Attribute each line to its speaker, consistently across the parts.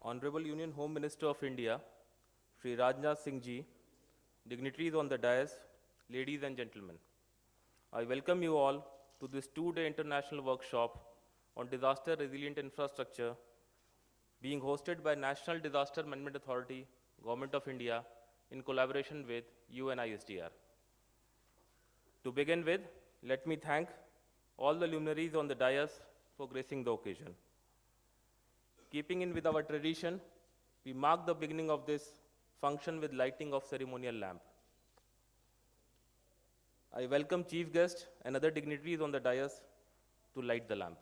Speaker 1: Honorable Union Home Minister of India, Sri Rajnath Singh Ji, dignitaries on the dais, ladies and gentlemen. I welcome you all to this two-day international workshop on disaster resilient infrastructure being hosted by National Disaster Management Authority, Government of India, in collaboration with IWDRI. To begin with, let me thank all the luminaries on the dais for gracing the occasion. Keeping in with our tradition, we mark the beginning of this function with lighting of ceremonial lamp. I welcome chief guest and other dignitaries on the dais to light the lamp.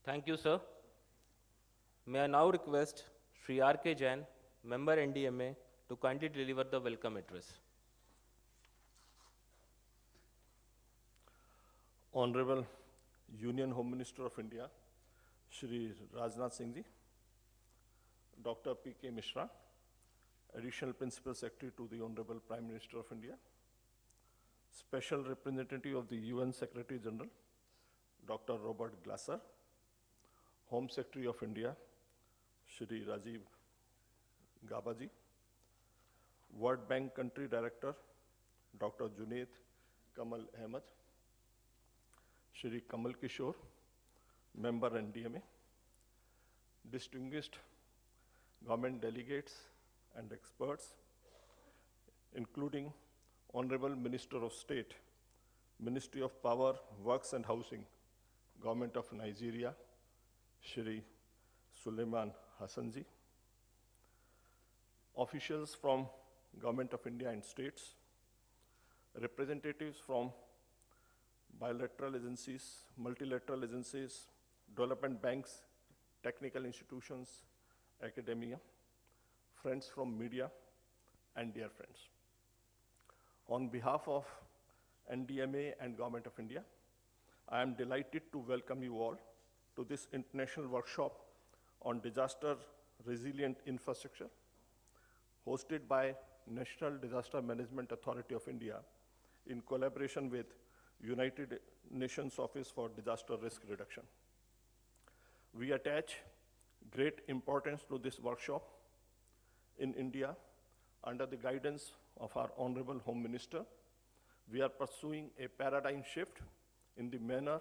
Speaker 1: Thank you, sir. May I now request Sri R.K. Jain, Member NDMA, to kindly deliver the welcome address.
Speaker 2: Honorable Union Home Minister of India, Shri Rajnath Singh Ji, Dr. P.K. Mishra, Additional Principal Secretary to the Honorable Prime Minister of India, Special Representative of the UN Secretary General, Dr. Robert Glasser, Home Secretary of India, Shri Rajiv Gabaji, World Bank Country Director, Dr. Junaid Kamal Ahmed, Shri Kamal Kishore, Member NDMA, distinguished government delegates and experts, including Honorable Minister of State, Ministry of Power, Works and Housing, Government of Nigeria, Shri Suleiman Hassanji, officials from Government of India and states, representatives from bilateral agencies, multilateral agencies, development banks, technical institutions, academia, friends from media, and dear friends. On behalf of NDMA and Government of India, I am delighted to welcome you all to this international workshop on disaster resilient infrastructure, hosted by National Disaster Management Authority of India in collaboration with United Nations Office for Disaster Risk Reduction. We attach great importance to this workshop in India under the guidance of our Honorable Home Minister. We are pursuing a paradigm shift in the manner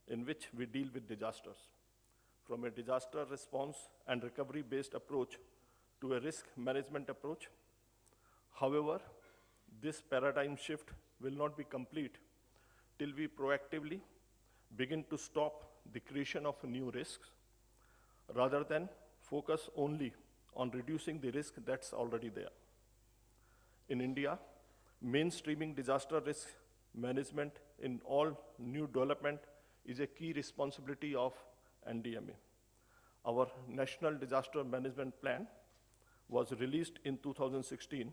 Speaker 2: in which we deal with disasters, from a disaster response and recovery-based approach to a risk management approach. However, this paradigm shift will not be complete till we proactively begin to stop the creation of new risks, rather than focus only on reducing the risk that's already there. In India, mainstreaming disaster risk management in all new development is a key responsibility of NDMA. Our National Disaster Management Plan was released in 2016.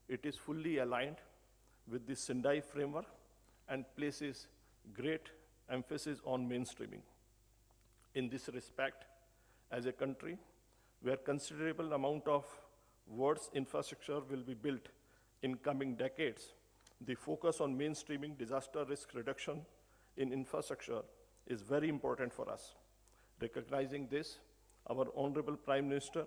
Speaker 2: It is fully aligned with the Sendai framework and places great emphasis on mainstreaming. In this respect, as a country where considerable amount of world's infrastructure will be built in coming decades, the focus on mainstreaming disaster risk reduction in infrastructure is very important for us. Recognizing this, our Honorable Prime Minister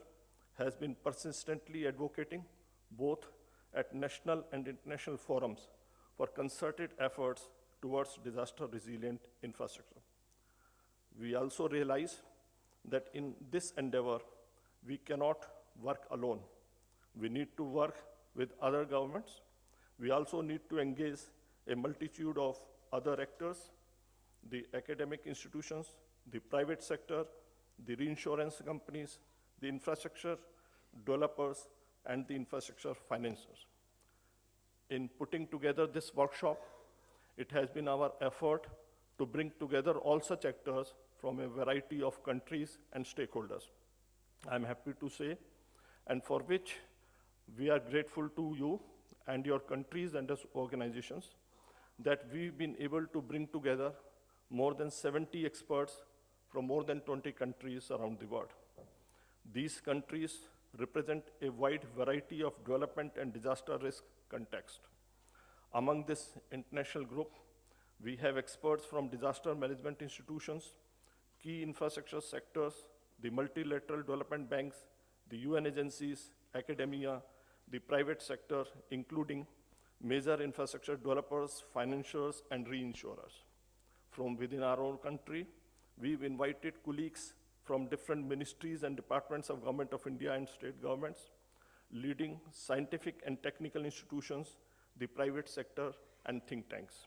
Speaker 2: has been persistently advocating both at national and international forums for concerted efforts towards disaster-resilient infrastructure. We also realize that in this endeavor, we cannot work alone. We need to work with other governments. We also need to engage a multitude of other actors, the academic institutions, the private sector, the reinsurance companies, the infrastructure developers, and the infrastructure financiers. In putting together this workshop, it has been our effort to bring together all such actors from a variety of countries and stakeholders. I'm happy to say, and for which we are grateful to you and your countries and organizations, that we've been able to bring together more than 70 experts from more than 20 countries around the world. These countries represent a wide variety of development and disaster risk context. Among this international group, we have experts from disaster management institutions, key infrastructure sectors, the multilateral development banks, the UN agencies, academia, the private sector, including major infrastructure developers, financiers, and reinsurers. From within our own country, we've invited colleagues from different ministries and departments of Government of India and state governments, leading scientific and technical institutions, the private sector, and think tanks.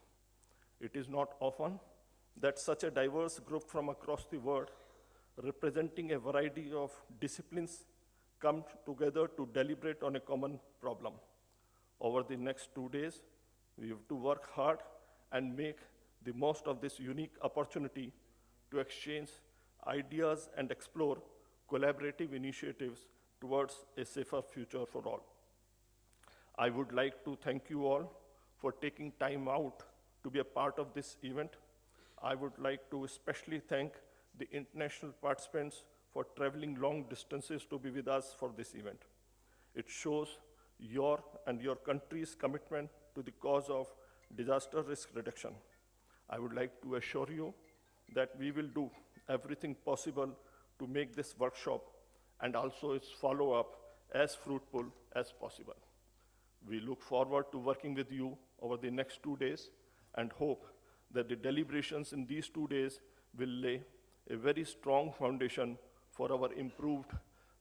Speaker 2: It is not often that such a diverse group from across the world, representing a variety of disciplines, come together to deliberate on a common problem. Over the next 2 days, we have to work hard and make the most of this unique opportunity to exchange ideas and explore collaborative initiatives towards a safer future for all. I would like to thank you all for taking time out to be a part of this event. I would like to especially thank the international participants for traveling long distances to be with us for this event. It shows your and your country's commitment to the cause of disaster risk reduction. I would like to assure you that we will do everything possible to make this workshop and also its follow-up as fruitful as possible. We look forward to working with you over the next 2 days and hope that the deliberations in these 2 days will lay a very strong foundation for our improved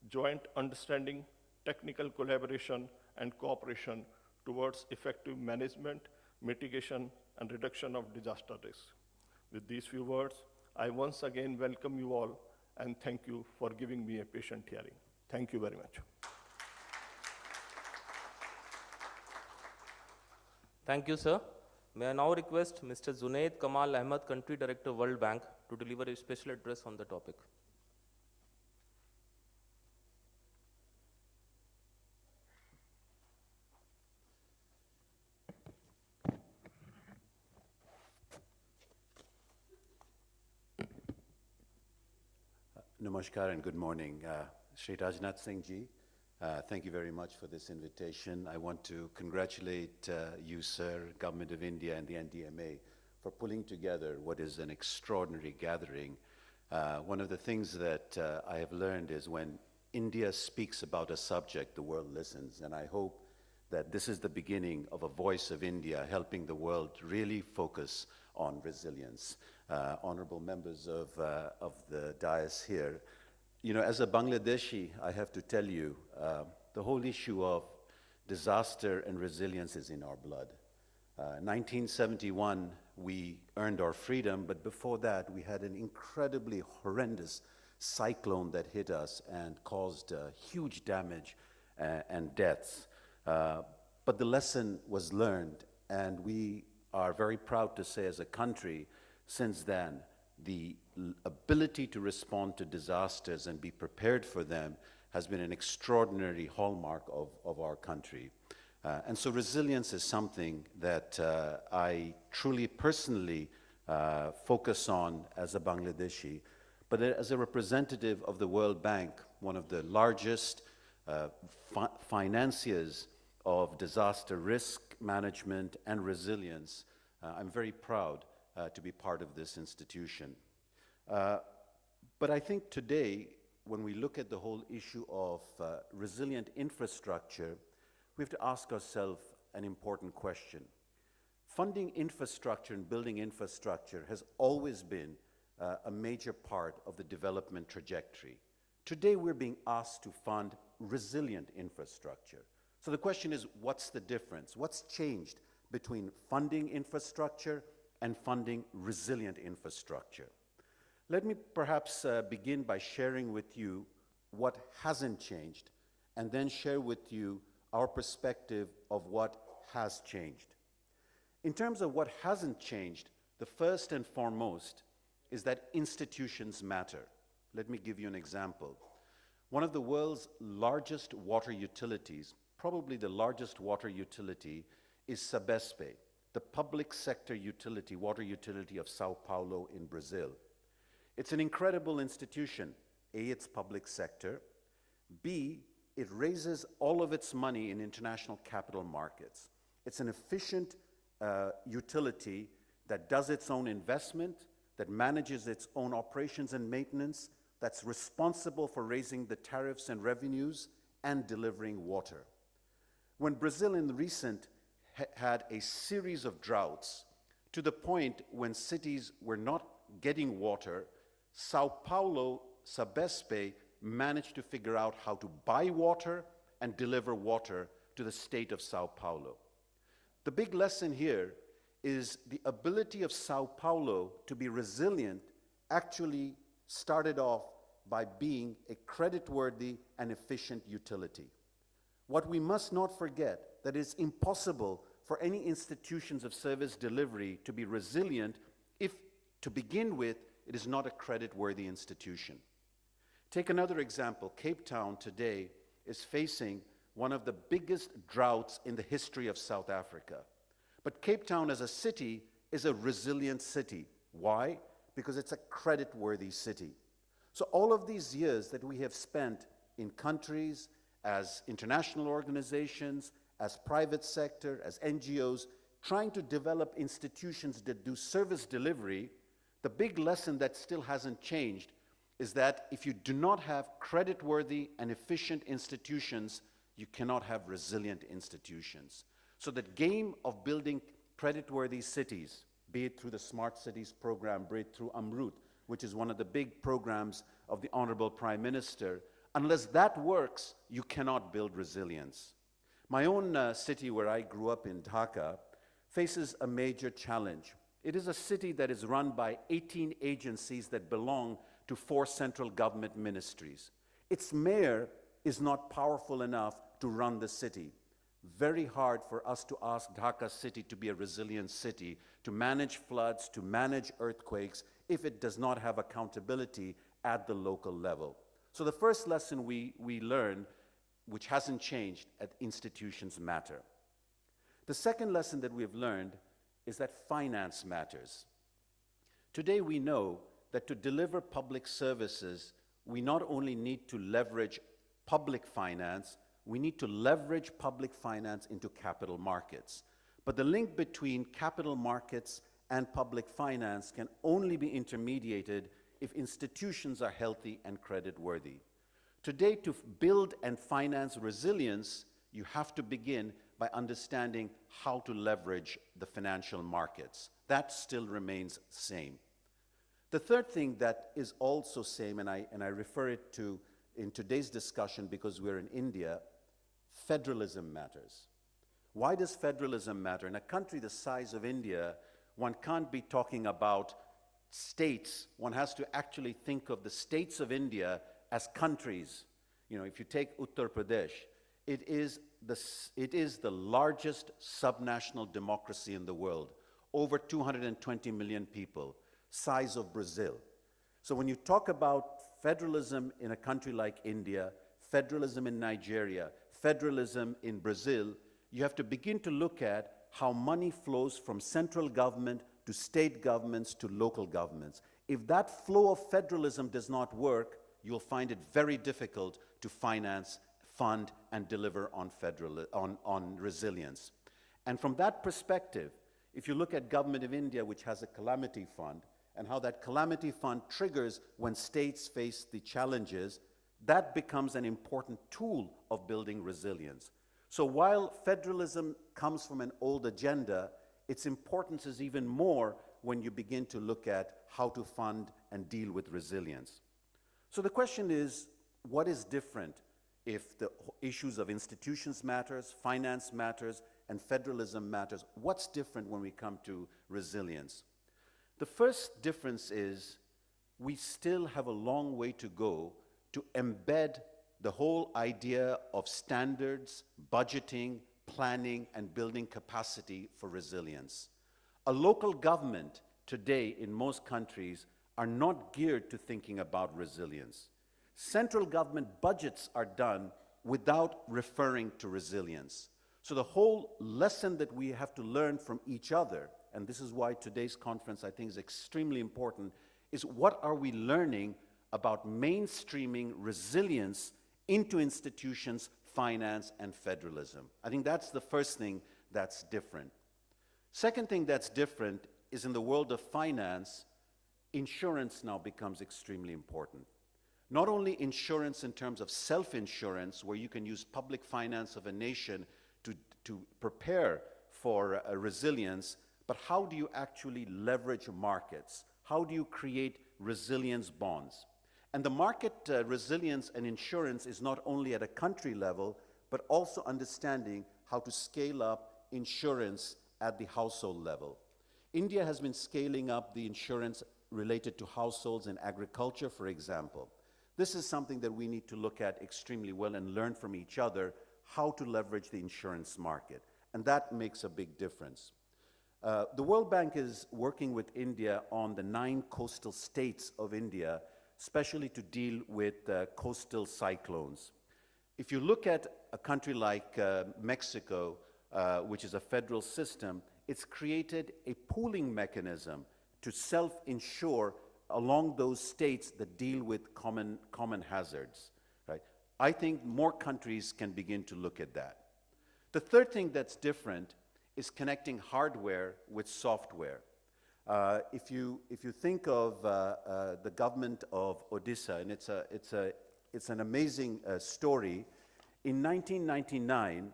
Speaker 2: joint understanding, technical collaboration, and cooperation towards effective management, mitigation, and reduction of disaster risks. With these few words, I once again welcome you all and thank you for giving me a patient hearing. Thank you very much.
Speaker 1: Thank you, sir. May I now request Mr. Zunaid Kamal Ahmed, Country Director, World Bank, to deliver a special address on the topic.
Speaker 3: Namaskar and good morning. Shri Rajnath Singh Ji, thank you very much for this invitation. I want to congratulate you, sir, Government of India and the NDMA for pulling together what is an extraordinary gathering. One of the things that I have learned is when India speaks about a subject, the world listens, and I hope that this is the beginning of a voice of India helping the world really focus on resilience. Honorable members of the dais here, you know, as a Bangladeshi, I have to tell you, the whole issue of disaster and resilience is in our blood. 1971, we earned our freedom, but before that, we had an incredibly horrendous cyclone that hit us and caused huge damage and deaths. But the lesson was learned, and we are very proud to say as a country, since then, the ability to respond to disasters and be prepared for them has been an extraordinary hallmark of our country. And so resilience is something that I truly personally focus on as a Bangladeshi, but as a representative of the World Bank, one of the largest financiers of disaster risk management and resilience, I'm very proud to be part of this institution. But I think today, when we look at the whole issue of resilient infrastructure, we have to ask ourselves an important question. Funding infrastructure and building infrastructure has always been a major part of the development trajectory. Today, we're being asked to fund resilient infrastructure. So the question is, what's the difference? What's changed between funding infrastructure and funding resilient infrastructure? Let me perhaps begin by sharing with you what hasn't changed, and then share with you our perspective of what has changed. In terms of what hasn't changed, the first and foremost is that institutions matter. Let me give you an example. One of the world's largest water utilities, probably the largest water utility, is Sabesp, the public sector utility, water utility of Sao Paulo in Brazil. It's an incredible institution. A, it's public sector. B, it raises all of its money in international capital markets. It's an efficient utility that does its own investment, that manages its own operations and maintenance, that's responsible for raising the tariffs and revenues and delivering water. When Brazil in the recent had a series of droughts to the point when cities were not getting water, Sao Paulo, Sabesp, managed to figure out how to buy water and deliver water to the state of Sao Paulo. The big lesson here is the ability of Sao Paulo to be resilient actually started off by being a creditworthy and efficient utility. What we must not forget that it's impossible for any institutions of service delivery to be resilient if, to begin with, it is not a creditworthy institution. Take another example. Cape Town today is facing one of the biggest droughts in the history of South Africa. But Cape Town as a city is a resilient city. Why? Because it's a creditworthy city. So all of these years that we have spent in countries, as international organizations, as private sector, as NGOs, trying to develop institutions that do service delivery, the big lesson that still hasn't changed is that if you do not have creditworthy and efficient institutions, you cannot have resilient institutions. So the game of building creditworthy cities, be it through the Smart Cities program, be it through Amrut, which is one of the big programs of the Honorable Prime Minister, unless that works, you cannot build resilience. My own city where I grew up in, Dhaka, faces a major challenge. It is a city that is run by 18 agencies that belong to 4 central government ministries. Its mayor is not powerful enough to run the city. Very hard for us to ask Dhaka city to be a resilient city, to manage floods, to manage earthquakes, if it does not have accountability at the local level. So the first lesson we learn, which hasn't changed, at institutions matter. The second lesson that we've learned is that finance matters. Today we know that to deliver public services, we not only need to leverage public finance, we need to leverage public finance into capital markets. But the link between capital markets and public finance can only be intermediated if institutions are healthy and creditworthy. Today, to build and finance resilience, you have to begin by understanding how to leverage the financial markets. That still remains same. The third thing that is also same, and I refer it to in today's discussion because we're in India, federalism matters. Why does federalism matter? In a country the size of India, one can't be talking about states. One has to actually think of the states of India as countries. You know, if you take Uttar Pradesh, it is the largest subnational democracy in the world, over 220 million people, size of Brazil. So when you talk about federalism in a country like India, federalism in Nigeria, federalism in Brazil, you have to begin to look at how money flows from central government to state governments to local governments. If that flow of federalism does not work, you'll find it very difficult to finance, fund, and deliver on resilience. And from that perspective, if you look at Government of India, which has a calamity fund, and how that calamity fund triggers when states face the challenges, that becomes an important tool of building resilience. So while federalism comes from an old agenda, its importance is even more when you begin to look at how to fund and deal with resilience. So the question is, what is different if the issues of institutions matters, finance matters, and federalism matters? What's different when we come to resilience? The first difference is we still have a long way to go to embed the whole idea of standards, budgeting, planning, and building capacity for resilience. A local government today in most countries are not geared to thinking about resilience. Central government budgets are done without referring to resilience. So the whole lesson that we have to learn from each other, and this is why today's conference I think is extremely important, is what are we learning about mainstreaming resilience into institutions, finance, and federalism. I think that's the first thing that's different. Second thing that's different is in the world of finance, insurance now becomes extremely important. Not only insurance in terms of self-insurance, where you can use public finance of a nation to prepare for resilience, but how do you actually leverage markets? How do you create resilience bonds? And the market resilience and insurance is not only at a country level, but also understanding how to scale up insurance at the household level. India has been scaling up the insurance related to households and agriculture, for example. This is something that we need to look at extremely well and learn from each other how to leverage the insurance market. And that makes a big difference. The World Bank is working with India on the 9 coastal states of India, especially to deal with coastal cyclones. If you look at a country like Mexico, which is a federal system, it's created a pooling mechanism to self-insure along those states that deal with common hazards. Right? I think more countries can begin to look at that. The third thing that's different is connecting hardware with software. If you think of the government of Odisha, and it's an amazing story. In 1999,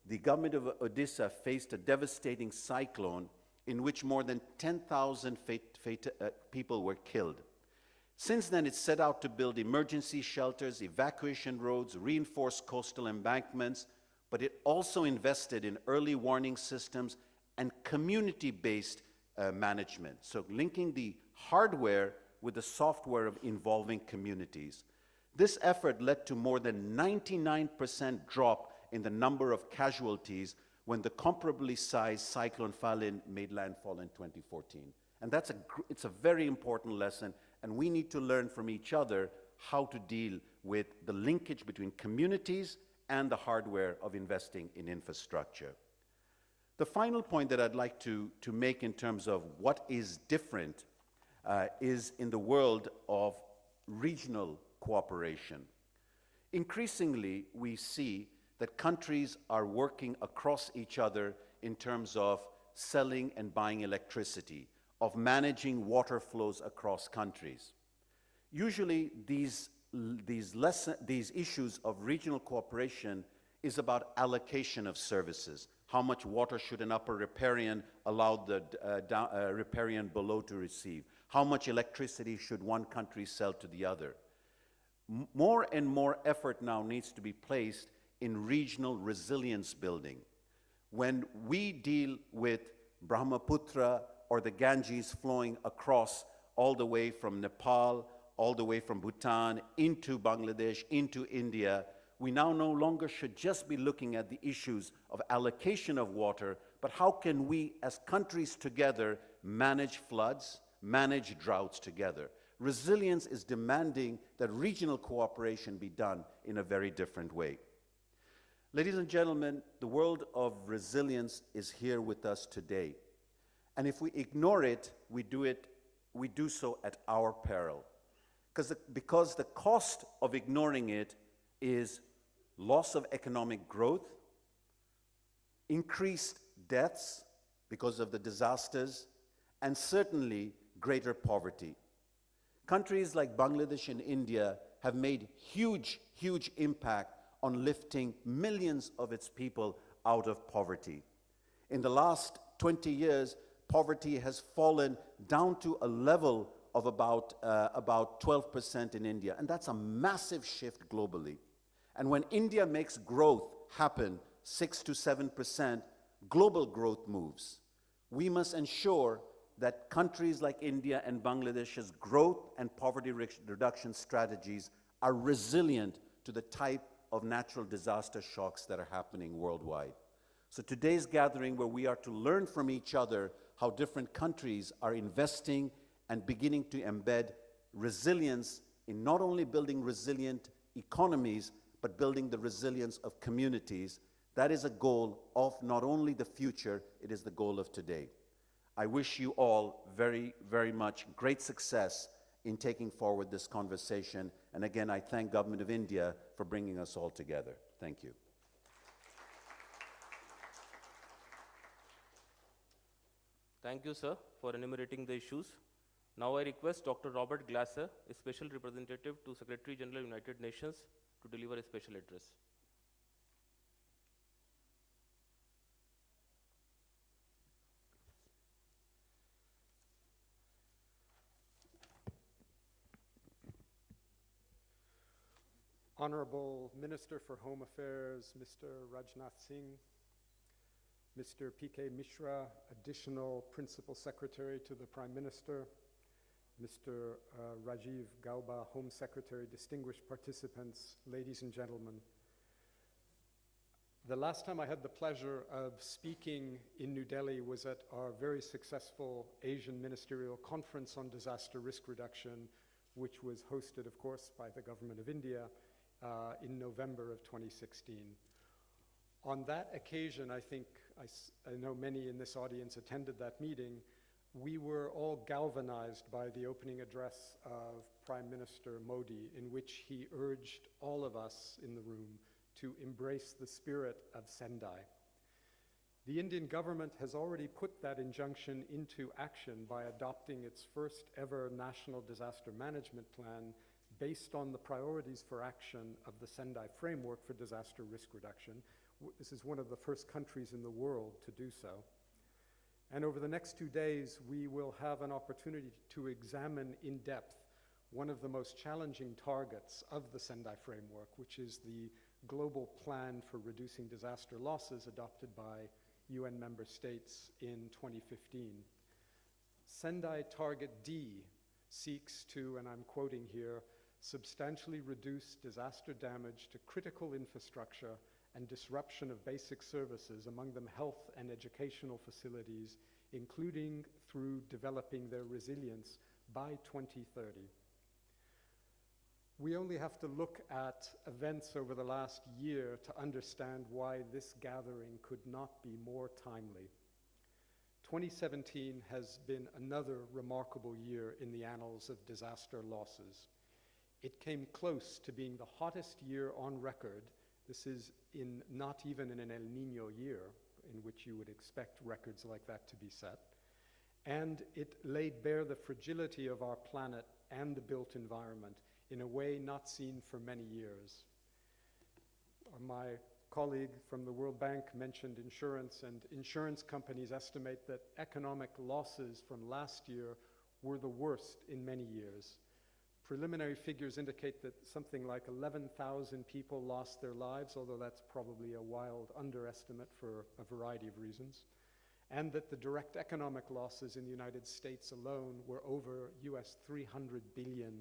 Speaker 3: the government of Odisha faced a devastating cyclone in which more than 10,000 people were killed. Since then, it set out to build emergency shelters, evacuation roads, reinforced coastal embankments, but it also invested in early warning systems and community-based management. So linking the hardware with the software of involving communities. This effort led to more than 99% drop in the number of casualties when the comparably sized cyclone Falin made landfall in 2014. And it's a very important lesson, and we need to learn from each other how to deal with the linkage between communities and the hardware of investing in infrastructure. The final point that I'd like to make in terms of what is different is in the world of regional cooperation. Increasingly, we see that countries are working across each other in terms of selling and buying electricity, of managing water flows across countries. Usually, these issues of regional cooperation is about allocation of services. How much water should an upper riparian allow the riparian below to receive? How much electricity should one country sell to the other? More and more effort now needs to be placed in regional resilience building. When we deal with Brahmaputra or the Ganges flowing across all the way from Nepal, all the way from Bhutan, into Bangladesh, into India, we now no longer should just be looking at the issues of allocation of water, but how can we as countries together manage floods, manage droughts together? resilience is demanding that regional cooperation be done in a very different way. Ladies and gentlemen, the world of resilience is here with us today. And if we ignore it, we do so at our peril. Because the cost of ignoring it is loss of economic growth, increased deaths because of the disasters, and certainly greater poverty. Countries like Bangladesh and India have made huge impact on lifting millions of its people out of poverty. In the last 20 years, poverty has fallen down to a level of about 12% in India, and that's a massive shift globally. And when India makes growth happen, 6 to 7%, global growth moves. We must ensure that countries like India and Bangladesh's growth and poverty reduction strategies are resilient to the type of natural disaster shocks that are happening worldwide. So today's gathering, where we are to learn from each other how different countries are investing and beginning to embed resilience in not only building resilient economies, but building the resilience of communities. That is a goal of not only the future, it is the goal of today. I wish you all very, very much great success in taking forward this conversation. And again, I thank Government of India for bringing us all together. Thank you.
Speaker 1: Thank you, sir, for enumerating the issues. Now I request Dr. Robert Glasser, a Special Representative to Secretary General United Nations, to deliver a special address.
Speaker 4: Honorable Minister for Home Affairs, Mr. Rajnath Singh, Mr. P.K. Mishra, Additional Principal Secretary to the Prime Minister, Mr. Rajiv Gauba, Home Secretary, distinguished participants, ladies and gentlemen. The last time I had the pleasure of speaking in New Delhi was at our very successful Asian Ministerial Conference on Disaster Risk Reduction, which was hosted, of course, by the Government of India in November of 2016. On that occasion, I know many in this audience attended that meeting. We were all galvanized by the opening address of Prime Minister Modi, in which he urged all of us in the room to embrace the spirit of Sendai. The Indian government has already put that injunction into action by adopting its first ever National Disaster Management Plan based on the priorities for action of the Sendai Framework for Disaster Risk Reduction. This is one of the first countries in the world to do so. And over the next 2 days, we will have an opportunity to examine in depth one of the most challenging targets of the Sendai Framework, which is the Global Plan for Reducing Disaster Losses adopted by UN member states in 2015. Sendai Target D seeks to, and I'm quoting here, substantially reduce disaster damage to critical infrastructure and disruption of basic services, among them health and educational facilities, including through developing their resilience by 2030. We only have to look at events over the last year to understand why this gathering could not be more timely. 2017 has been another remarkable year in the annals of disaster losses. It came close to being the hottest year on record. This is not even in an El Nino year, in which you would expect records like that to be set. And it laid bare the fragility of our planet and the built environment in a way not seen for many years. My colleague from the World Bank mentioned insurance, and insurance companies estimate that economic losses from last year were the worst in many years. Preliminary figures indicate that something like 11,000 people lost their lives, although that's probably a wild underestimate for a variety of reasons, and that the direct economic losses in the United States alone were over US $300 billion.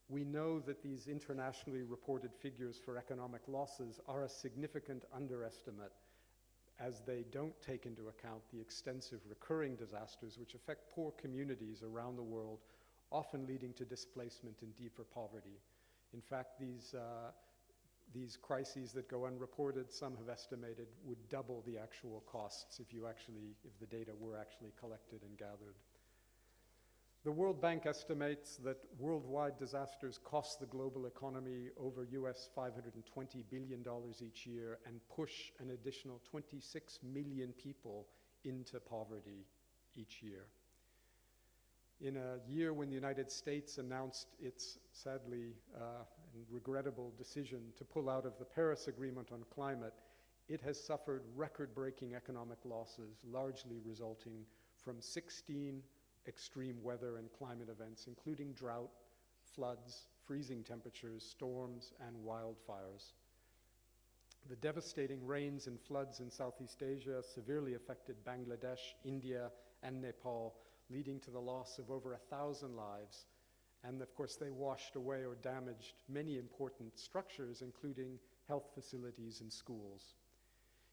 Speaker 4: We know that these internationally reported figures for economic losses are a significant underestimate, as they don't take into account the extensive recurring disasters which affect poor communities around the world, often leading to displacement and deeper poverty. In fact, these crises that go unreported, some have estimated, would double the actual costs if the data were actually collected and gathered. The World Bank estimates that worldwide disasters cost the global economy over US $520 billion each year and push an additional 26 million people into poverty each year. In a year when the United States announced its sadly and regrettable decision to pull out of the Paris Agreement on climate, it has suffered record-breaking economic losses, largely resulting from 16 extreme weather and climate events, including drought, floods, freezing temperatures, storms, and wildfires. The devastating rains and floods in Southeast Asia severely affected Bangladesh, India, and Nepal, leading to the loss of over 1,000 lives. And of course, they washed away or damaged many important structures, including health facilities and schools.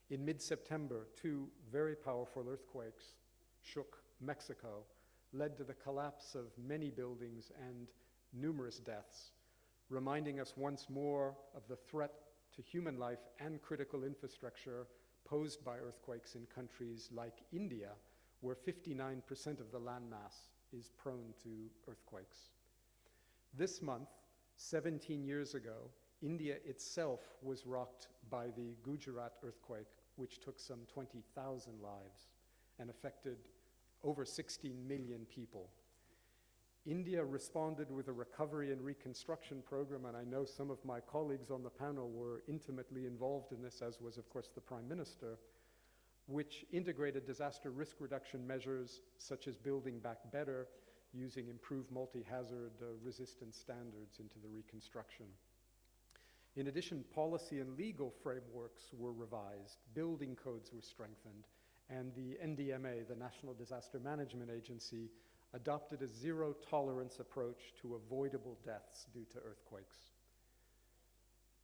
Speaker 4: In mid-September, 2 very powerful earthquakes shook Mexico, led to the collapse of many buildings and numerous deaths, reminding us once more of the threat to human life and critical infrastructure posed by earthquakes in countries like India, where 59% of the landmass is prone to earthquakes. This month, 17 years ago, India itself was rocked by the Gujarat earthquake, which took some 20,000 lives and affected over 16 million people. India responded with a recovery and reconstruction program, and I know some of my colleagues on the panel were intimately involved in this, as was, of course, the Prime Minister, which integrated disaster risk reduction measures such as building back better, using improved multi-hazard resistance standards into the reconstruction. In addition, policy and legal frameworks were revised, building codes were strengthened, and the NDMA, the National Disaster Management Agency, adopted a zero-tolerance approach to avoidable deaths due to earthquakes.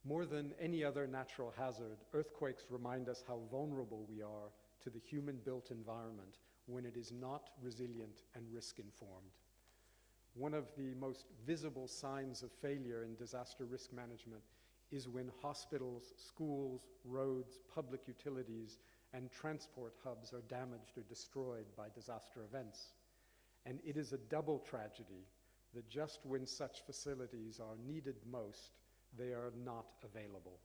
Speaker 4: More than any other natural hazard, earthquakes remind us how vulnerable we are to the human-built environment when it is not resilient and risk-informed. One of the most visible signs of failure in disaster risk management is when hospitals, schools, roads, public utilities, and transport hubs are damaged or destroyed by disaster events. And it is a double tragedy that just when such facilities are needed most, they are not available.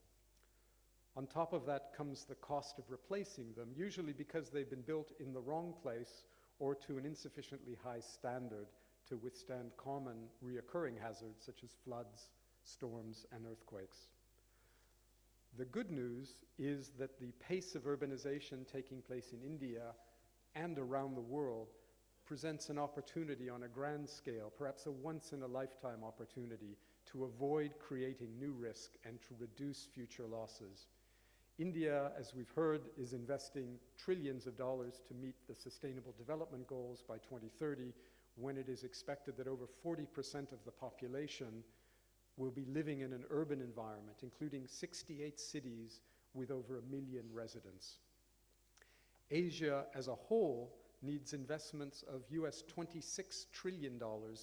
Speaker 4: On top of that comes the cost of replacing them, usually because they've been built in the wrong place or to an insufficiently high standard to withstand common reoccurring hazards such as floods, storms, and earthquakes. The good news is that the pace of urbanization taking place in India and around the world presents an opportunity on a grand scale, perhaps a once-in-a-lifetime opportunity, to avoid creating new risk and to reduce future losses. India, as we've heard, is investing trillions of dollars to meet the Sustainable Development Goals by 2030, when it is expected that over 40% of the population will be living in an urban environment, including 68 cities with over 1 million residents. Asia as a whole needs investments of US $26 trillion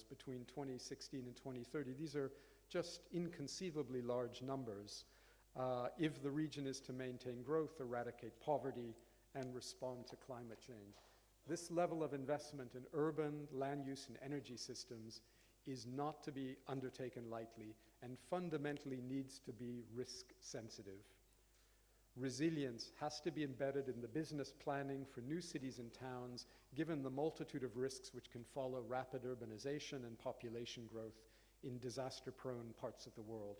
Speaker 4: between 2016 and 2030. These are just inconceivably large numbers if the region is to maintain growth, eradicate poverty, and respond to climate change. This level of investment in urban land use and energy systems is not to be undertaken lightly and fundamentally needs to be risk sensitive. Resilience has to be embedded in the business planning for new cities and towns, given the multitude of risks which can follow rapid urbanization and population growth in disaster-prone parts of the world.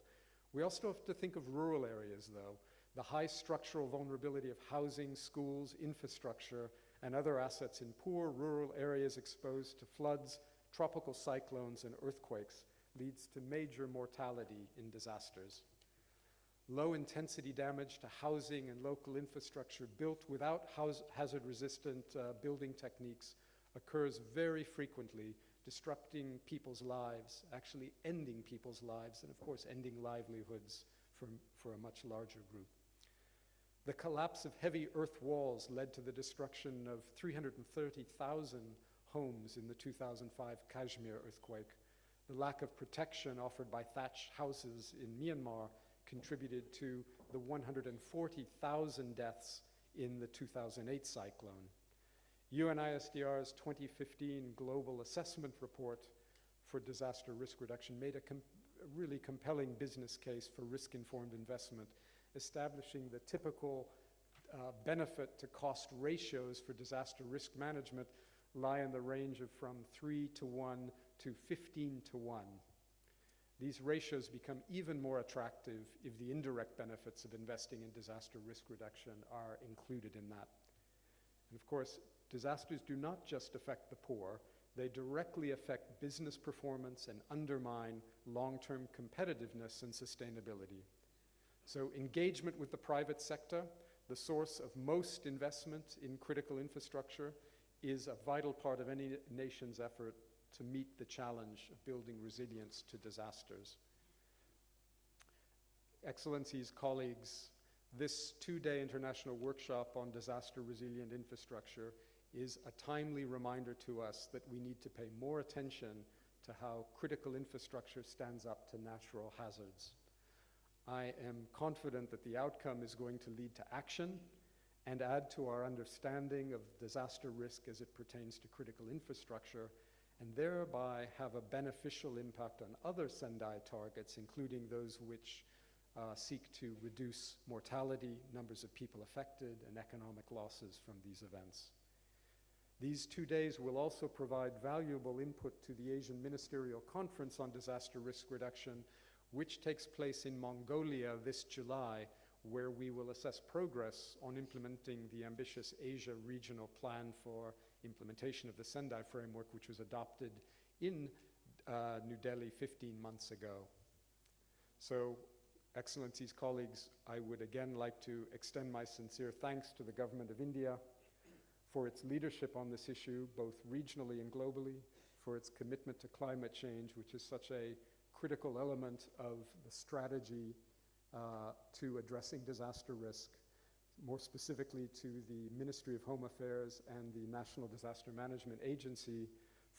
Speaker 4: We also have to think of rural areas, though. The high structural vulnerability of housing, schools, infrastructure, and other assets in poor rural areas exposed to floods, tropical cyclones, and earthquakes leads to major mortality in disasters. Low-intensity damage to housing and local infrastructure built without hazard-resistant building techniques occurs very frequently, disrupting people's lives, actually ending people's lives, and of course ending livelihoods for a much larger group. The collapse of heavy earth walls led to the destruction of 330,000 homes in the 2005 Kashmir earthquake. The lack of protection offered by thatched houses in Myanmar contributed to the 140,000 deaths in the 2008 cyclone. UNISDR's 2015 Global Assessment Report for Disaster Risk Reduction made a really compelling business case for risk-informed investment, establishing the typical benefit to cost ratios for disaster risk management lie in the range of from 3 to 1 to 15 to 1. These ratios become even more attractive if the indirect benefits of investing in disaster risk reduction are included in that. And of course, disasters do not just affect the poor, they directly affect business performance and undermine long-term competitiveness and sustainability. So engagement with the private sector, the source of most investment in critical infrastructure, is a vital part of any nation's effort to meet the challenge of building resilience to disasters. Excellencies, colleagues, this two-day international workshop on disaster resilient infrastructure is a timely reminder to us that we need to pay more attention to how critical infrastructure stands up to natural hazards. I am confident that the outcome is going to lead to action and add to our understanding of disaster risk as it pertains to critical infrastructure, and thereby have a beneficial impact on other Sendai targets, including those which seek to reduce mortality, numbers of people affected, and economic losses from these events. These 2 days will also provide valuable input to the Asian Ministerial Conference on Disaster Risk Reduction, which takes place in Mongolia this July, where we will assess progress on implementing the ambitious Asia Regional Plan for implementation of the Sendai Framework, which was adopted in New Delhi 15 months ago. So, Excellencies, colleagues, I would again like to extend my sincere thanks to the Government of India for its leadership on this issue, both regionally and globally, for its commitment to climate change, which is such a critical element of the strategy to addressing disaster risk, more specifically to the Ministry of Home Affairs and the National Disaster Management Agency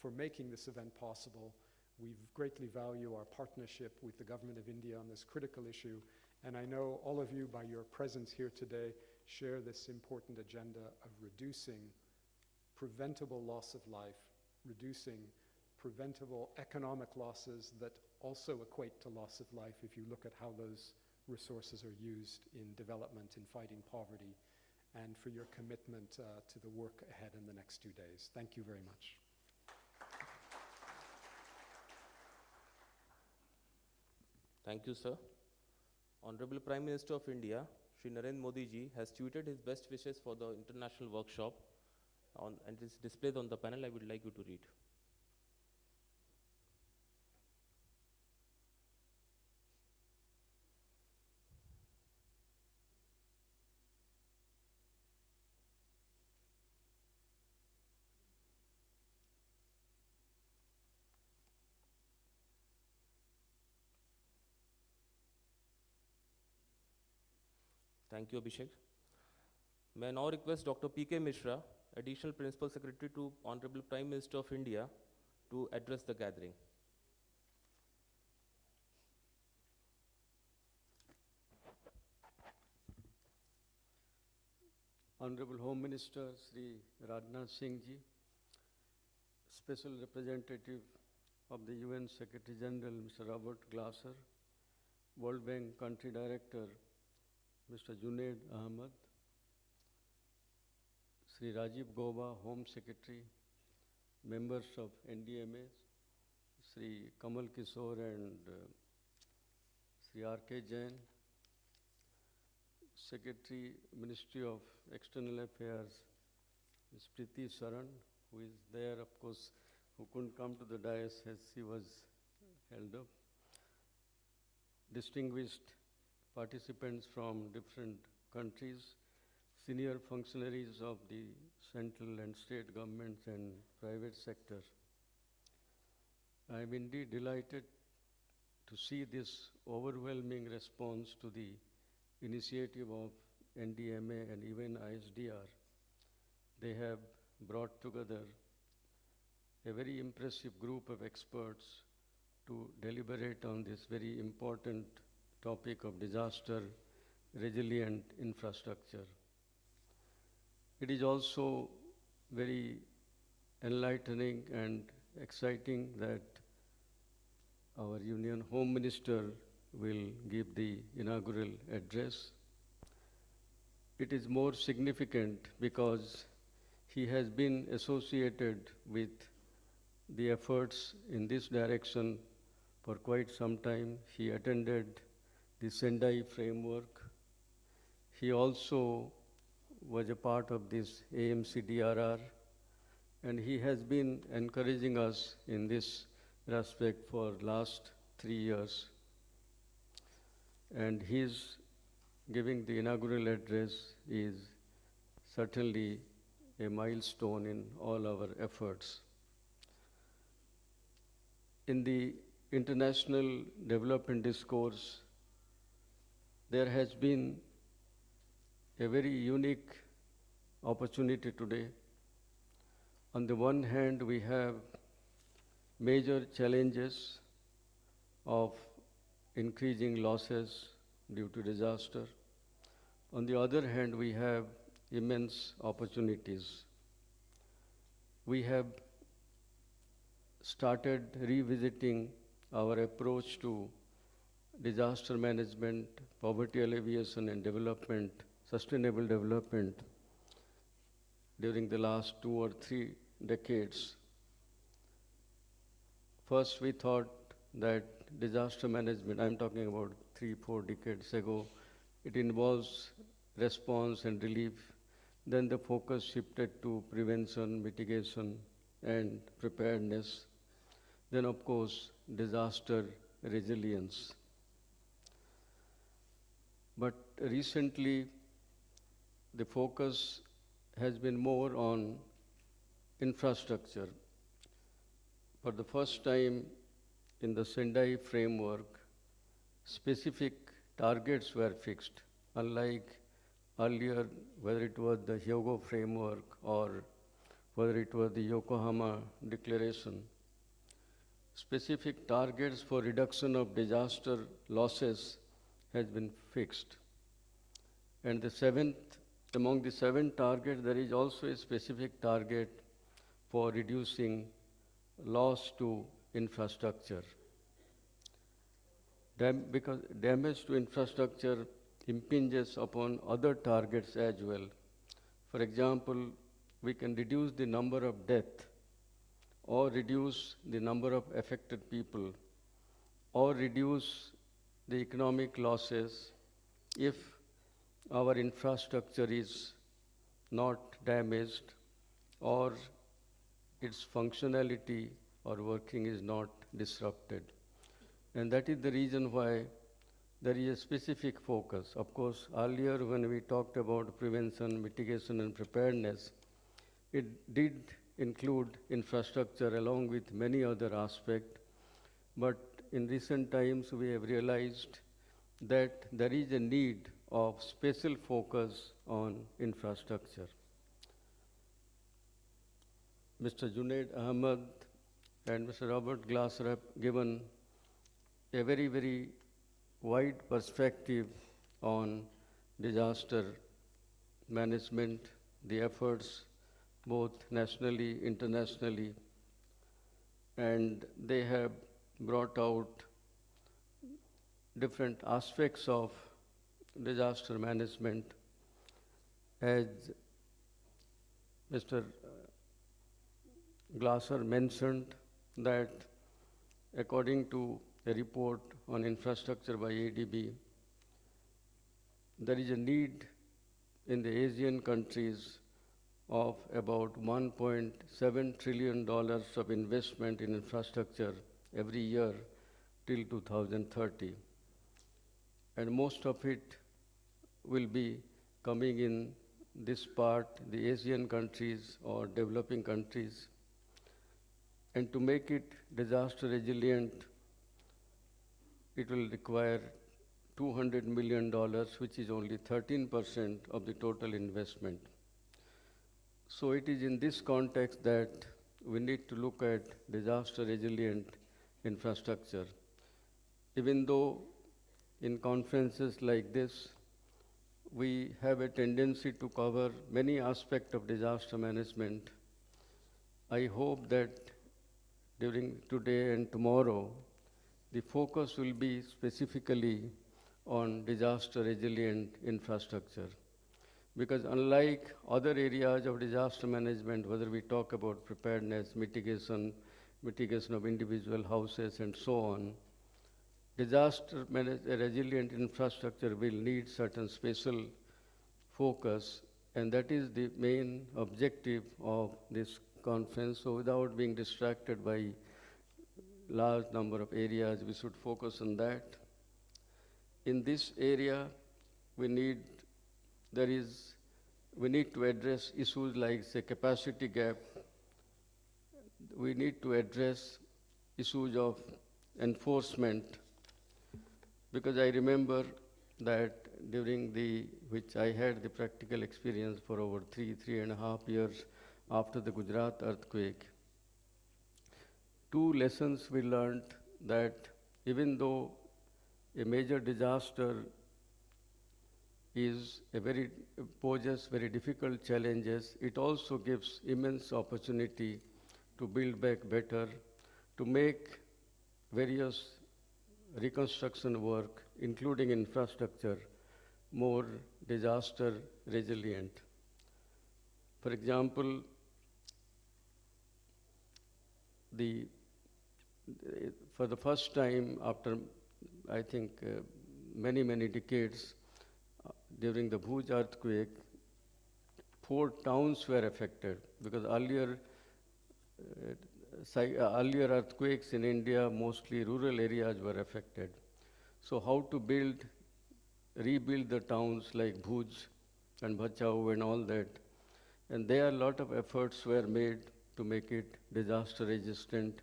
Speaker 4: for making this event possible. We greatly value our partnership with the Government of India on this critical issue, and I know all of you, by your presence here today, share this important agenda of reducing preventable loss of life, reducing preventable economic losses that also equate to loss of life if you look at how those resources are used in development, in fighting poverty, and for your commitment to the work ahead in the next 2 days. Thank you very much.
Speaker 1: Thank you, sir. Honorable Prime Minister of India, Shri Narendra Modi ji, has tweeted his best wishes for the international workshop and is displayed on the panel. I would like you to read. Thank you, Abhishek. May I now request Dr. P.K. Mishra, Additional Principal Secretary to Honorable Prime Minister of India, to address the gathering.
Speaker 5: Honorable Home Minister Sri Rajnath Singh ji, Special Representative of the UN Secretary General Mr. Robert Glasser, World Bank Country Director Mr. Junaid Ahmed, Sri Rajiv Gauba, Home Secretary, members of NDMA, Sri Kamal Kishore and Sri R.K. Jain, Secretary, Ministry of External Affairs, Ms. Priti Saran, who is there, of course, who couldn't come to the dais as she was held up. Distinguished participants from different countries, senior functionaries of the central and state governments and private sector. I am indeed delighted to see this overwhelming response to the initiative of NDMA and even ISDR, they have brought together a very impressive group of experts to deliberate on this very important topic of disaster resilient infrastructure. It is also very enlightening and exciting that our Union Home Minister will give the inaugural address. It is more significant because he has been associated with the efforts in this direction for quite some time. He attended the Sendai framework. He also was a part of this AMCDRR, and he has been encouraging us in this respect for last 3 years. And his giving the inaugural address is certainly a milestone in all our efforts. In the international development discourse, there has been a very unique opportunity today. On the one hand, we have major challenges of increasing losses due to disaster. On the other hand, we have immense opportunities. We have started revisiting our approach to disaster management, poverty alleviation and development, sustainable development during the last 2 or 3 decades. First, we thought that disaster management, I'm talking about 3-4 decades ago, it involves response and relief. Then the focus shifted to prevention, mitigation, and preparedness. Then, of course, disaster resilience. But recently, the focus has been more on infrastructure. For the first time in the Sendai framework, specific targets were fixed, unlike earlier, whether it was the Hyogo framework or whether it was the Yokohama Declaration. Specific targets for reduction of disaster losses has been fixed. And among the 7 targets, there is also a specific target for reducing loss to infrastructure. Because damage to infrastructure impinges upon other targets as well. For example, we can reduce the number of deaths, or reduce the number of affected people, or reduce the economic losses if our infrastructure is not damaged or its functionality or working is not disrupted. And that is the reason why there is a specific focus. Of course, earlier when we talked about prevention, mitigation, and preparedness, it did include infrastructure along with many other aspects. But in recent times, we have realized that there is a need of special focus on infrastructure. Mr. Junaid Ahmed and Mr. Robert Glasser have given a very, very wide perspective on disaster management, the efforts both nationally, internationally, and they have brought out different aspects of disaster management. As Mr. Glasser mentioned, that according to a report on infrastructure by ADB, there is a need in the Asian countries of about $1.7 trillion of investment in infrastructure every year till 2030. And most of it will be coming in this part, the Asian countries or developing countries. And to make it disaster resilient, it will require $200 million, which is only 13% of the total investment. So it is in this context that we need to look at disaster resilient infrastructure. Even though in conferences like this, we have a tendency to cover many aspects of disaster management, I hope that during today and tomorrow, the focus will be specifically on disaster resilient infrastructure. Because unlike other areas of disaster management, whether we talk about preparedness, mitigation of individual houses and so on, resilient infrastructure will need certain special focus, and that is the main objective of this conference. So without being distracted by large number of areas, we should focus on that. In this area, we need to address issues like, say, capacity gap. We need to address issues of enforcement, because I remember that which I had the practical experience for over 3.5 years after the Gujarat earthquake. 2 lessons we learned: that even though a major disaster poses very difficult challenges, it also gives immense opportunity to build back better, to make various reconstruction work, including infrastructure, more disaster resilient. For example, for the first time after, I think, many decades, during the Bhuj earthquake, 4 towns were affected, because earlier earthquakes in India, mostly rural areas were affected. So how to rebuild the towns like Bhuj and Bhachau and all that. And there a lot of efforts were made to make it disaster resistant.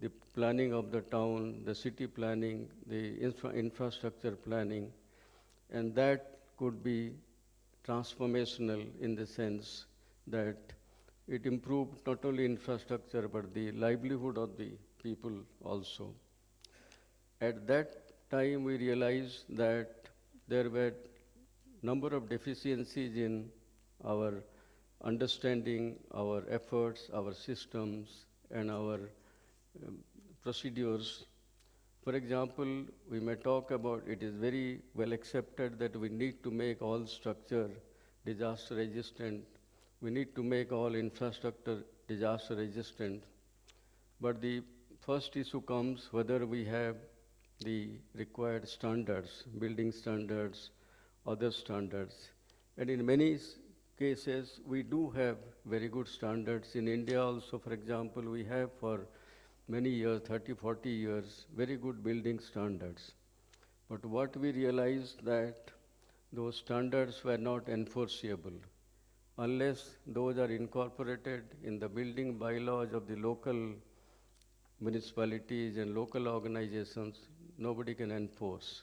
Speaker 5: The planning of the town, the city planning, the infrastructure planning, and that could be transformational in the sense that it improved not only infrastructure but the livelihood of the people also. At that time, we realized that there were number of deficiencies in our understanding, our efforts, our systems, and our procedures. For example, we may talk about, it is very well accepted that we need to make all structure disaster resistant. We need to make all infrastructure disaster resistant. But the first issue comes whether we have the required standards, building standards, other standards. And in many cases, we do have very good standards. In India also, for example, we have for many years, 30, 40 years, very good building standards. But what we realized that those standards were not enforceable unless those are incorporated in the building bylaws of the local municipalities and local organizations. Nobody can enforce.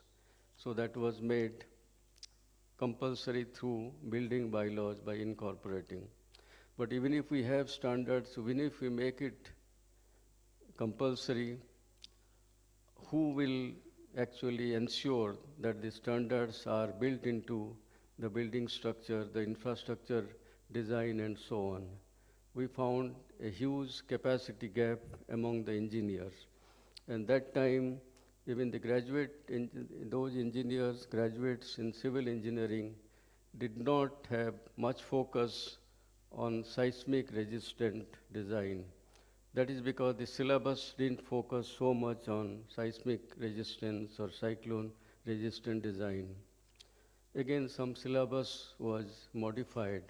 Speaker 5: So that was made compulsory through building bylaws by incorporating. But even if we have standards, even if we make it compulsory, who will actually ensure that the standards are built into the building structure, the infrastructure design, and so on? We found a huge capacity gap among the engineers. And that time, even those engineers, graduates in civil engineering, did not have much focus on seismic resistant design. That is because the syllabus didn't focus so much on seismic resistance or cyclone resistant design. Again, some syllabus was modified.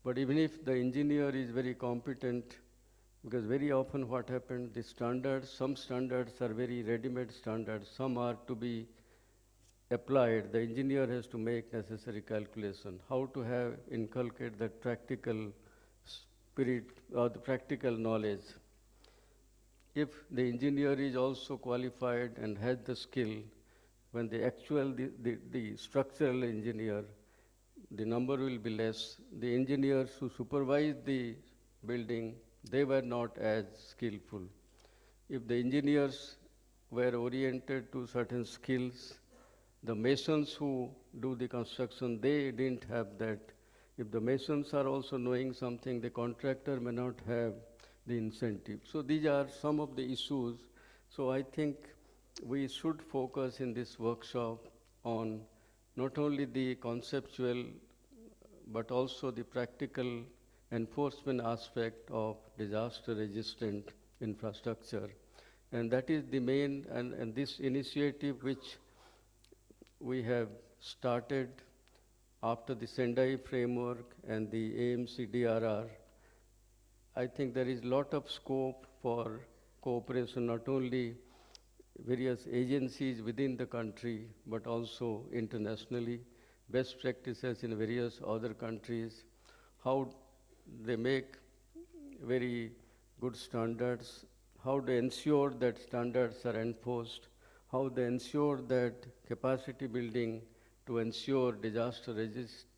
Speaker 5: But even if the engineer is very competent, because very often what happened, the standards, some standards are very ready-made standards, some are to be applied. The engineer has to make necessary calculation, how to inculcate that practical spirit or the practical knowledge. If the engineer is also qualified and has the skill, when the structural engineer, the number will be less. The engineers who supervise the building, they were not as skillful. If the engineers were oriented to certain skills, the masons who do the construction, they didn't have that. If the masons are also knowing something, the contractor may not have the incentive. So these are some of the issues. So I think we should focus in this workshop on not only the conceptual, but also the practical enforcement aspect of disaster-resistant infrastructure. And that is the main, and this initiative which we have started after the Sendai framework and the AMC-DRR, I think there is a lot of scope for cooperation, not only various agencies within the country, but also internationally, best practices in various other countries, how they make very good standards, how they ensure that standards are enforced, how they ensure that capacity building to ensure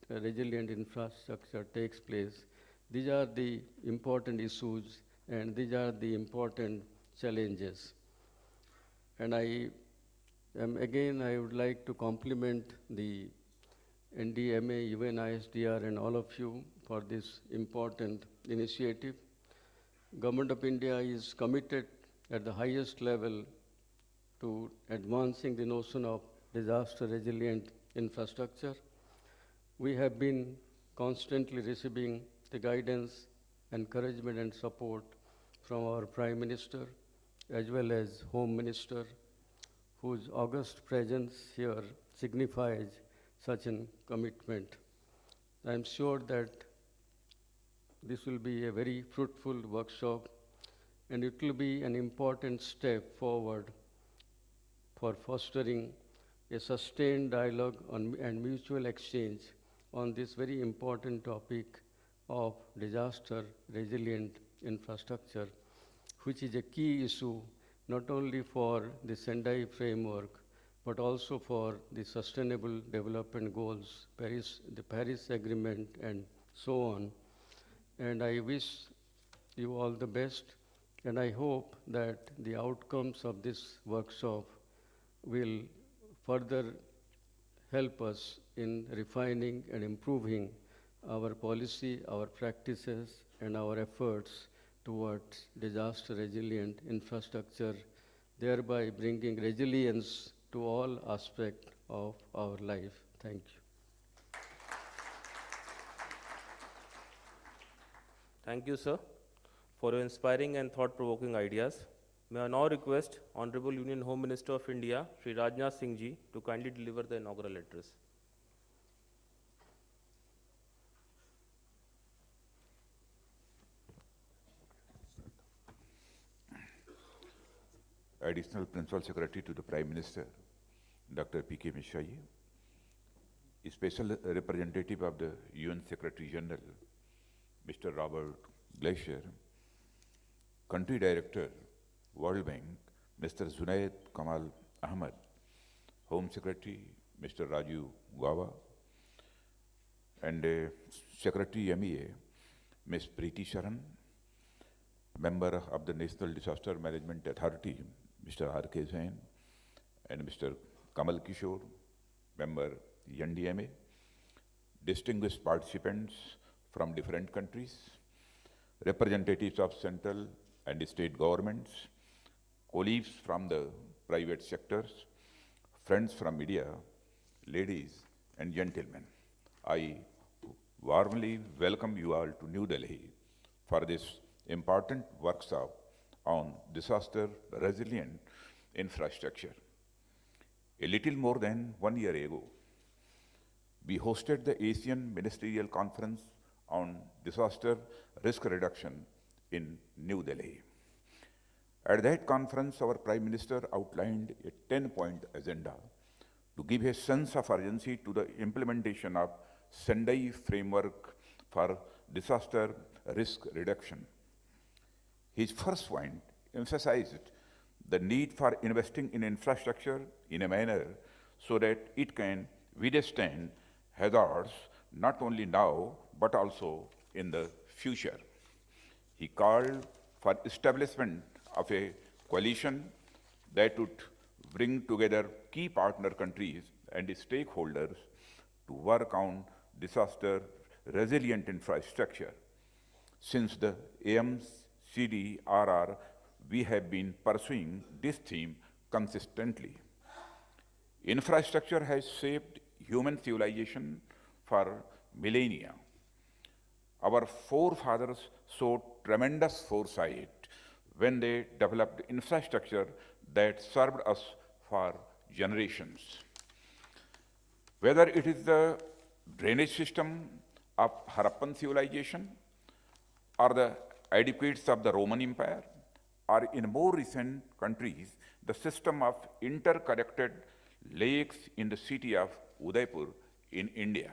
Speaker 5: resilient infrastructure takes place. These are the important issues and these are the important challenges. And I would like to compliment the NDMA, UNISDR, and all of you for this important initiative. Government of India is committed at the highest level to advancing the notion of disaster resilient infrastructure. We have been constantly receiving the guidance, encouragement, and support from our Prime Minister as well as Home Minister, whose august presence here signifies such a commitment. I am sure that this will be a very fruitful workshop and it will be an important step forward for fostering a sustained dialogue and mutual exchange on this very important topic of disaster resilient infrastructure, which is a key issue not only for the Sendai framework, but also for the Sustainable Development Goals, the Paris Agreement, and so on. And I wish you all the best, and I hope that the outcomes of this workshop will further help us in refining and improving our policy, our practices, and our efforts towards disaster-resilient infrastructure, thereby bringing resilience to all aspects of our life. Thank you.
Speaker 1: Thank you, sir, for your inspiring and thought-provoking ideas. May I now request Honorable Union Home Minister of India, Shri Rajnath Singh Ji, to kindly deliver the inaugural address.
Speaker 6: Additional Principal Secretary to the Prime Minister, Dr. P.K. Mishra ji, Special Representative of the UN Secretary General, Mr. Robert Glacier, Country Director, World Bank, Mr. Zunaid Kamal Ahmed, Home Secretary, Mr. Raju Gawa, and Secretary MEA, Ms. Preeti Sharan, Member of the National Disaster Management Authority, Mr. R.K. Zain, and Mr. Kamal Kishore, Member NDMA, distinguished participants from different countries, representatives of central and state governments, colleagues from the private sectors, friends from media, ladies and gentlemen. I warmly welcome you all to New Delhi for this important workshop on disaster resilient infrastructure. A little more than 1 year ago, we hosted the Asian Ministerial Conference on Disaster Risk Reduction in New Delhi. At that conference, our Prime Minister outlined a 10-point agenda to give a sense of urgency to the implementation of Sendai framework for disaster risk reduction. His first point emphasized the need for investing in infrastructure in a manner so that it can withstand hazards not only now but also in the future. He called for establishment of a coalition that would bring together key partner countries and stakeholders to work on disaster resilient infrastructure. Since the AMCDRR, we have been pursuing this theme consistently. Infrastructure has shaped human civilization for millennia. Our forefathers showed tremendous foresight when they developed infrastructure that served us for generations. Whether it is the drainage system of Harappan civilization, or the aqueducts of the Roman Empire, or in more recent countries, the system of interconnected lakes in the city of Udaipur in India.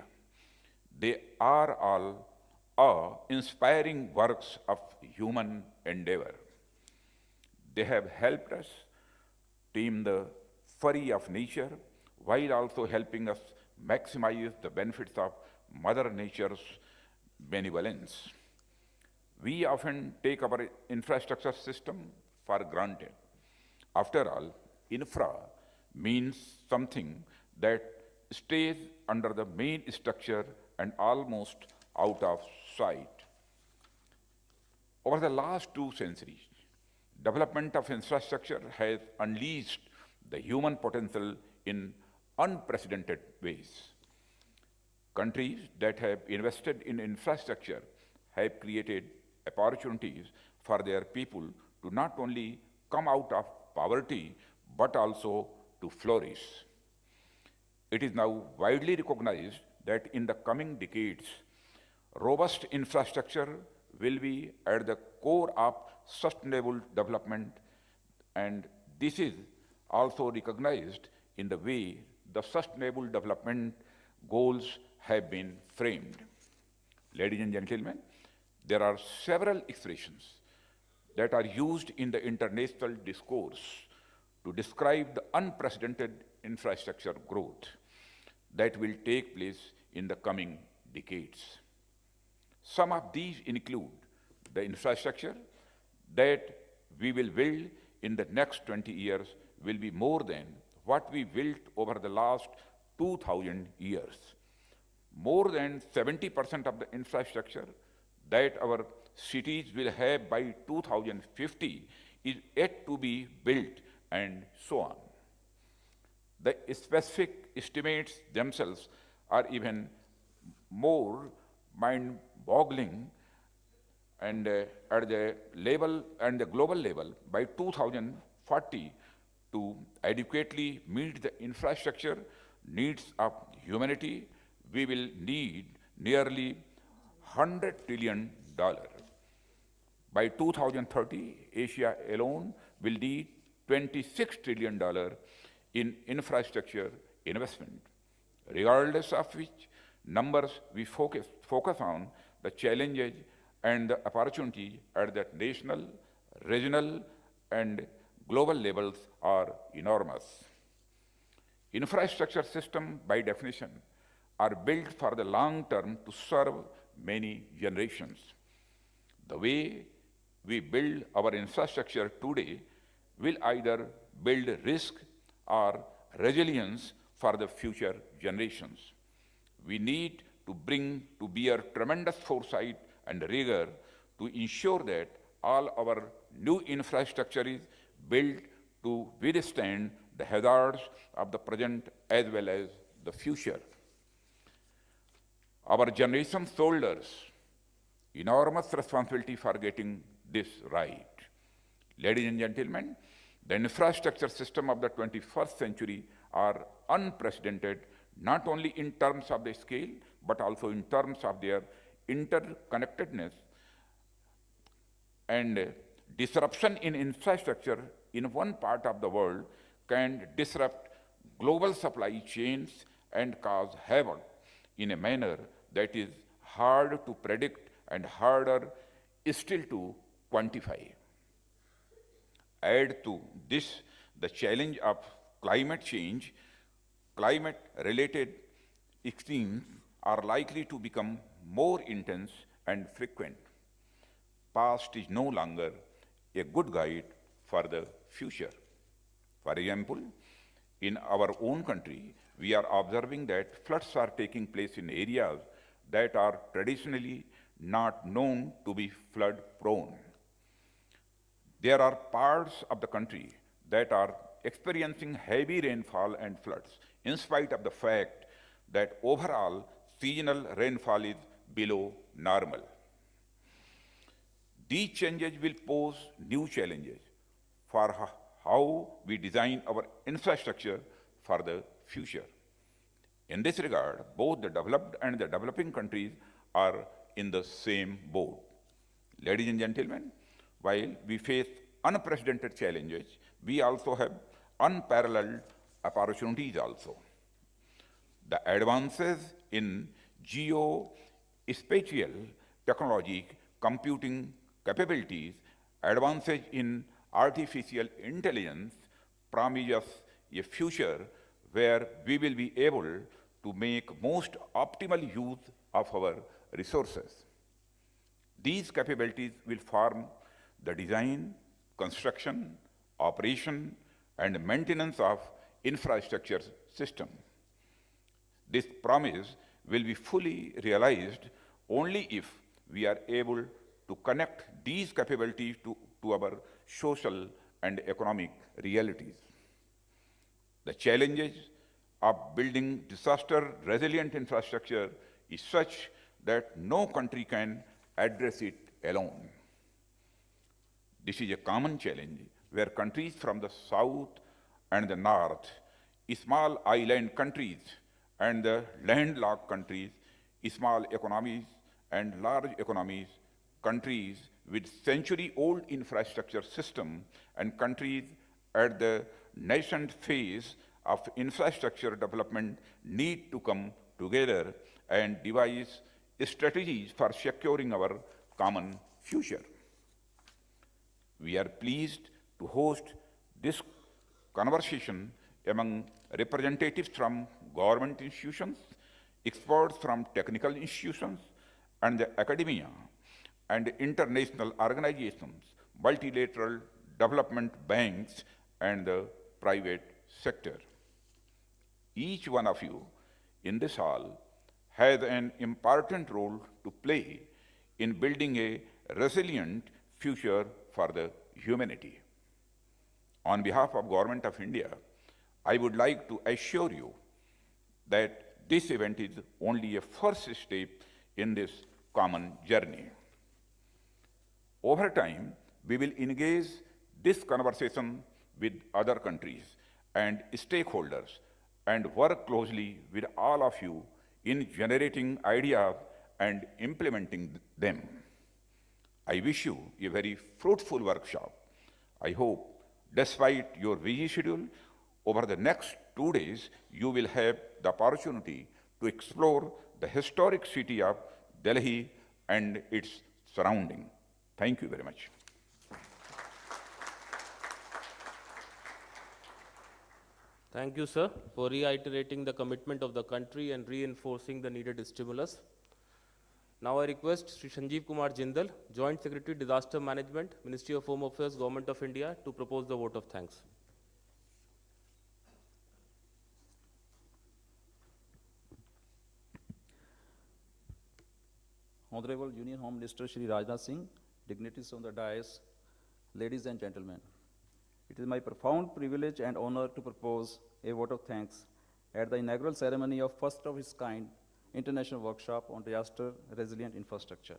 Speaker 6: They are all inspiring works of human endeavor. They have helped us tame the fury of nature while also helping us maximize the benefits of Mother Nature's benevolence. We often take our infrastructure system for granted. After all, infra means something that stays under the main structure and almost out of sight. Over the last 2 centuries, development of infrastructure has unleashed the human potential in unprecedented ways. Countries that have invested in infrastructure have created opportunities for their people to not only come out of poverty, but also to flourish. It is now widely recognized that in the coming decades, robust infrastructure will be at the core of sustainable development, and this is also recognized in the way the Sustainable Development Goals have been framed. Ladies and gentlemen, there are several expressions that are used in the international discourse to describe the unprecedented infrastructure growth that will take place in the coming decades. Some of these include the infrastructure that we will build in the next 20 years will be more than what we built over the last 2,000 years. More than 70% of the infrastructure that our cities will have by 2050 is yet to be built, and so on. The specific estimates themselves are even more mind-boggling, and at the level and the global level, by 2040, to adequately meet the infrastructure needs of humanity, we will need nearly $100 trillion. By 2030, Asia alone will need $26 trillion in infrastructure investment. Regardless of which numbers we focus on, the challenges and the opportunities at the national, regional, and global levels are enormous. Infrastructure systems, by definition, are built for the long term to serve many generations. The way we build our infrastructure today will either build risk or resilience for the future generations. We need to bring to bear tremendous foresight and rigor to ensure that all our new infrastructure is built to withstand the hazards of the present as well as the future. Our generation shoulders enormous responsibility for getting this right. Ladies and gentlemen, the infrastructure system of the 21st century are unprecedented, not only in terms of the scale, but also in terms of their interconnectedness. And disruption in infrastructure in one part of the world can disrupt global supply chains and cause havoc in a manner that is hard to predict and harder still to quantify. Add to this the challenge of climate change, climate-related extremes are likely to become more intense and frequent. Past is no longer a good guide for the future. For example, in our own country, we are observing that floods are taking place in areas that are traditionally not known to be flood prone. There are parts of the country that are experiencing heavy rainfall and floods, in spite of the fact that overall seasonal rainfall is below normal. These changes will pose new challenges for how we design our infrastructure for the future. In this regard, both the developed and the developing countries are in the same boat. Ladies and gentlemen, while we face unprecedented challenges, we also have unparalleled opportunities also. The advances in geospatial technology, computing capabilities, advances in artificial intelligence promise us a future where we will be able to make most optimal use of our resources. These capabilities will form the design, construction, operation, and maintenance of infrastructure system. This promise will be fully realized only if we are able to connect these capabilities to our social and economic realities. The challenges of building disaster-resilient infrastructure is such that no country can address it alone. This is a common challenge where countries from the south and the north, small island countries and the landlocked countries, small economies and large economies, countries with century-old infrastructure system and countries at the nascent phase of infrastructure development need to come together and devise strategies for securing our common future. We are pleased to host this conversation among representatives from government institutions, experts from technical institutions, and the academia, and international organizations, multilateral development banks, and the private sector. Each one of you in this hall has an important role to play in building a resilient future for the humanity. On behalf of Government of India, I would like to assure you that this event is only a first step in this common journey. Over time, we will engage this conversation with other countries and stakeholders and work closely with all of you in generating ideas and implementing them. I wish you a very fruitful workshop. I hope, despite your busy schedule, over the next 2 days, you will have the opportunity to explore the historic city of Delhi and its surrounding. Thank you very much.
Speaker 1: Thank you, sir, for reiterating the commitment of the country and reinforcing the needed stimulus. Now I request Sri Sanjeev Kumar Jindal, Joint Secretary, Disaster Management, Ministry of Home Affairs, Government of India, to propose the vote of thanks.
Speaker 7: Honorable Union Home Minister Shri Rajnath Singh, dignitaries on the dais, ladies and gentlemen. It is my profound privilege and honor to propose a vote of thanks at the inaugural ceremony of first of its kind International Workshop on Disaster Resilient Infrastructure.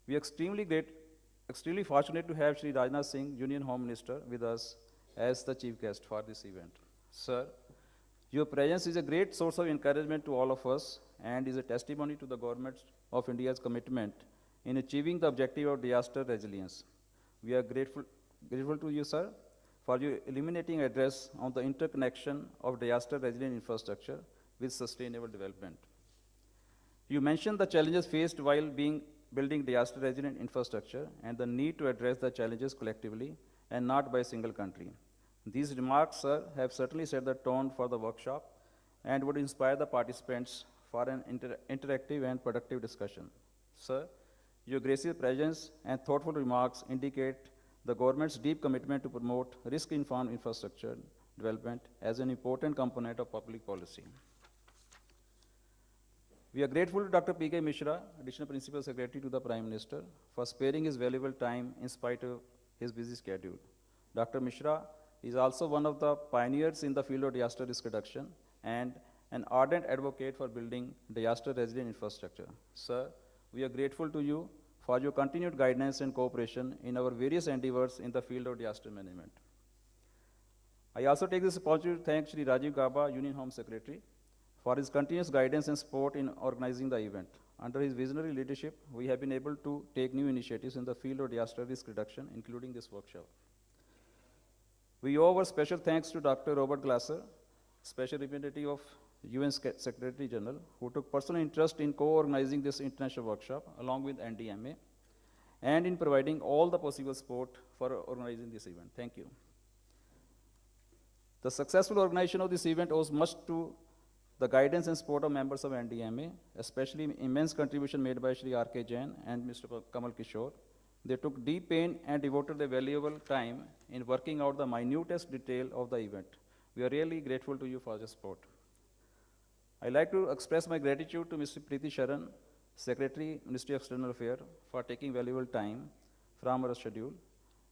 Speaker 7: We are extremely fortunate to have Shri Rajnath Singh, Union Home Minister, with us as the chief guest for this event. Sir, your presence is a great source of encouragement to all of us and is a testimony to the Government of India's commitment in achieving the objective of disaster resilience. We are grateful to you, sir, for your illuminating address on the interconnection of disaster resilient infrastructure with sustainable development. You mentioned the challenges faced while building disaster resilient infrastructure and the need to address the challenges collectively and not by a single country. These remarks, sir, have certainly set the tone for the workshop and would inspire the participants for an interactive and productive discussion. Sir, your gracious presence and thoughtful remarks indicate the government's deep commitment to promote risk-informed infrastructure development as an important component of public policy. We are grateful to Dr. P.K. Mishra, Additional Principal Secretary to the Prime Minister, for sparing his valuable time in spite of his busy schedule. Dr. Mishra is also one of the pioneers in the field of disaster risk reduction and an ardent advocate for building disaster-resilient infrastructure. Sir, we are grateful to you for your continued guidance and cooperation in our various endeavors in the field of disaster management. I also take this opportunity to thank Shri Rajiv Gaba, Union Home Secretary, for his continuous guidance and support in organizing the event. Under his visionary leadership, we have been able to take new initiatives in the field of disaster risk reduction, including this workshop. We owe our special thanks to Dr. Robert Glasser, Special Representative of UN Secretary General, who took personal interest in co-organizing this international workshop along with NDMA and in providing all the possible support for organizing this event. Thank you. The successful organization of this event owes much to the guidance and support of members of NDMA, especially immense contribution made by Shri R.K. Jain and Mr. Kamal Kishore. They took deep pain and devoted their valuable time in working out the minutest detail of the event. We are really grateful to you for your support. I'd like to express my gratitude to Mr. Preeti Sharan, Secretary, Ministry of External Affairs, for taking valuable time from our schedule.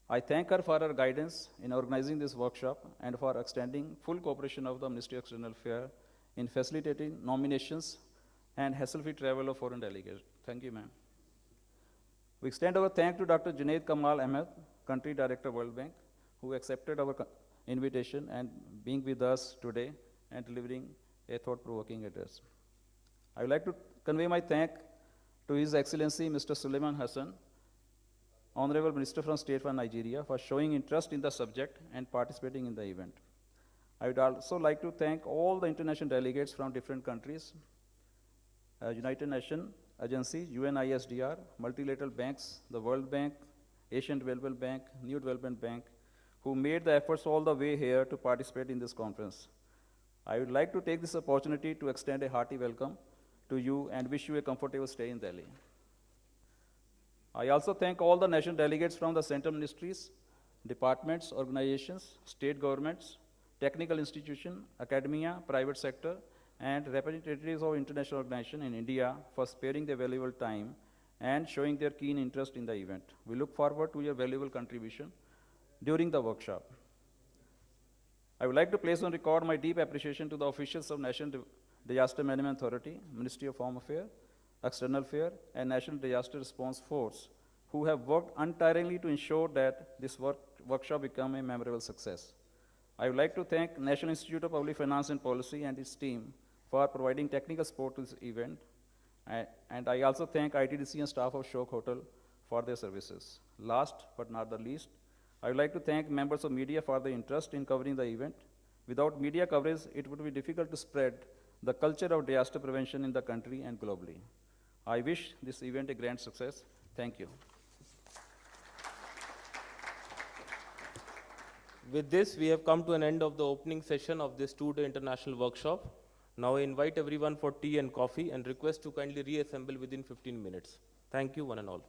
Speaker 7: I thank her for her guidance in organizing this workshop and for extending full cooperation of the Ministry of External Affairs in facilitating nominations and hassle-free travel of foreign delegates. Thank you, ma'am. We extend our thanks to Dr. Junaid Kamal Ahmed, Country Director, World Bank, who accepted our invitation and being with us today and delivering a thought-provoking address. I would like to convey my thanks to His Excellency Mr. Suleiman Hassan, Honorable Minister from State for Nigeria, for showing interest in the subject and participating in the event. I would also like to thank all the international delegates from different countries, United Nations agencies, UNISDR, multilateral banks, the World Bank, Asian Development Bank, New Development Bank, who made the efforts all the way here to participate in this conference. I would like to take this opportunity to extend a hearty welcome to you and wish you a comfortable stay in Delhi. I also thank all the national delegates from the central ministries, departments, organizations, state governments, technical institutions, academia, private sector, and representatives of international organizations in India for sparing their valuable time and showing their keen interest in the event. We look forward to your valuable contribution during the workshop. I would like to place on record my deep appreciation to the officials of National Disaster Management Authority, Ministry of Home Affairs, External Affairs, and National Disaster Response Force, who have worked untiringly to ensure that this workshop become a memorable success. I would like to thank National Institute of Public Finance and Policy and its team for providing technical support to this event. And I also thank ITDC and staff of Shok Hotel for their services. Last but not the least, I would like to thank members of media for their interest in covering the event. Without media coverage, it would be difficult to spread the culture of disaster prevention in the country and globally. I wish this event a grand success. Thank you.
Speaker 1: With this, we have come to an end of the opening session of this two-day international workshop. Now I invite everyone for tea and coffee and request to kindly reassemble within 15 minutes. Thank you, one and all.